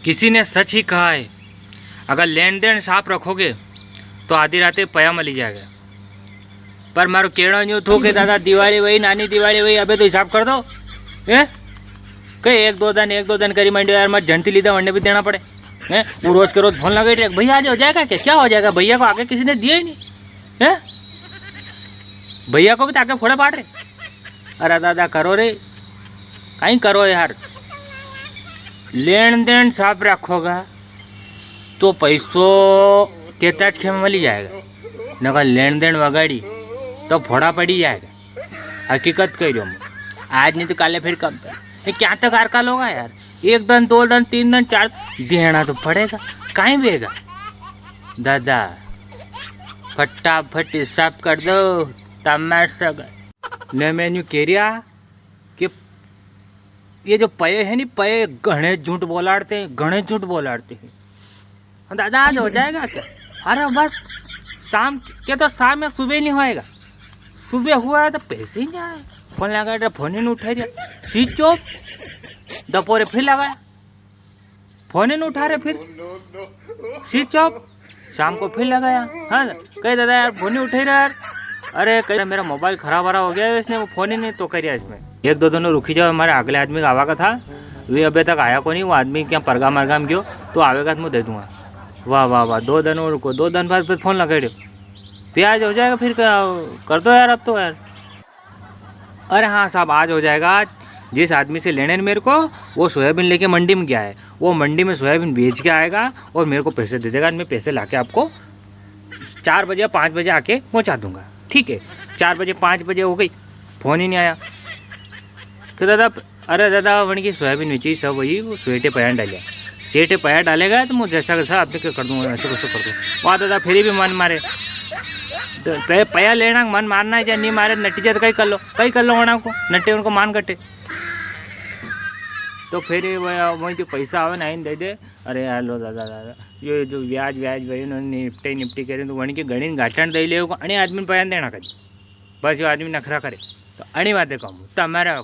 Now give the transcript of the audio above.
किसी ने सच ही कहा है, अगर लेन देन साफ रखोगे तो आधी रातें पया मली जाएगा। पर मारो केड़ो न्यू थो के दादा दिवाળી वही नानी दिवाળી वही अबे तो हिसाब कर दो। कई एक दो दिन करी मंडियो यार, मत झंटी लीधा वरने भी देना पड़े। वो रोज के रोज फोन लगा रहे भैया आज हो जाएगा क्या हो जाएगा, भैया को आगे किसी ने दिया ही नहीं है, भैया को भी ताके फोड़े पाट रहे। अरे दादा करो रे, कहीं करो यार, लेन देन साफ रखोगा तो पैसों केता ज खेम मली जाएगा, नगर लेन देन वगाड़ी तो फोड़ा पड़ी जाएगा। हकीकत कह रहा हूँ, आज नहीं तो काले फिर कम पे क्या तक कार का लोगा यार, एक दिन दो दिन तीन दिन चार देना तो पड़ेगा, कहीं बेगा दादा फटाफट हिसाब कर दो तमाशा। न मैंने कह रहा कि ये जो पये है नहीं, पये घने झूठ बोलाड़ते हैं, घने झूठ बोलाड़ते हैं। दादा आज हो जाएगा क्या? अरे बस शाम के तो शाम में सुबह नहीं होएगा, सुबह हुआ है तो पैसे ही नहीं आए। फोन लगा रहा, फोन ही नहीं उठा रहा, स्विच ऑफ। दोपहर फिर लगाया, फोन ही नहीं उठा रहे, फिर स्विच ऑफ। शाम को फिर लगाया, हाँ कहे दादा यार फोन ही उठे रहा यार। अरे कह मेरा मोबाइल खराब हो गया है, इसने वो फ़ोन ही नहीं तो करिया इसमें। एक दो दिनों रुकी जाओ, हमारे अगले आदमी का आवा का था, वे अभी तक आया को नहीं। वो आदमी क्या परगा मरगा में गयो तो आवेगा तो मैं दे दूँगा। वाह वाह वाह, 2 दिन और रुको, 2 दिन बाद फिर फ़ोन लगा दो, फिर आज हो जाएगा। फिर कर दो यार अब तो यार। अरे हाँ साहब आज हो जाएगा। जिस आदमी से लेने मेरे को, वो सोयाबीन लेके मंडी में गया है, वो मंडी में सोयाबीन बेच के आएगा और मेरे को पैसे दे देगा। मैं पैसे ला के आपको 4 बजे 5 बजे आके पहुँचा दूँगा, ठीक है। 4 बजे 5 बजे हो गई, फ़ोन ही नहीं आया कि दादा। अरे दादा वन की सोयाबीन नीचे सब वही वो स्वेटे पैर डालिया, सेटे पैर डालेगा तो मैं जैसा कैसा अपने क्या कर दूँगा, ऐसे कैसे कर दूँ। वहाँ दादा फिर भी मन मारे, तो पया लेना मन मारना है या नहीं मारे, नटी जाए तो कहीं कर लो होना को नटे उनको मान कटे तो फिर वही जो पैसा आवे ना दे दे। अरे यार लो दादा दादा ये जो व्याज वही निपटी करे तो वही के गणी गाठण दई ले आदमी पयान देना करी, बस जो आदमी नखरा करे तो अणी बातें कहूँ तमारा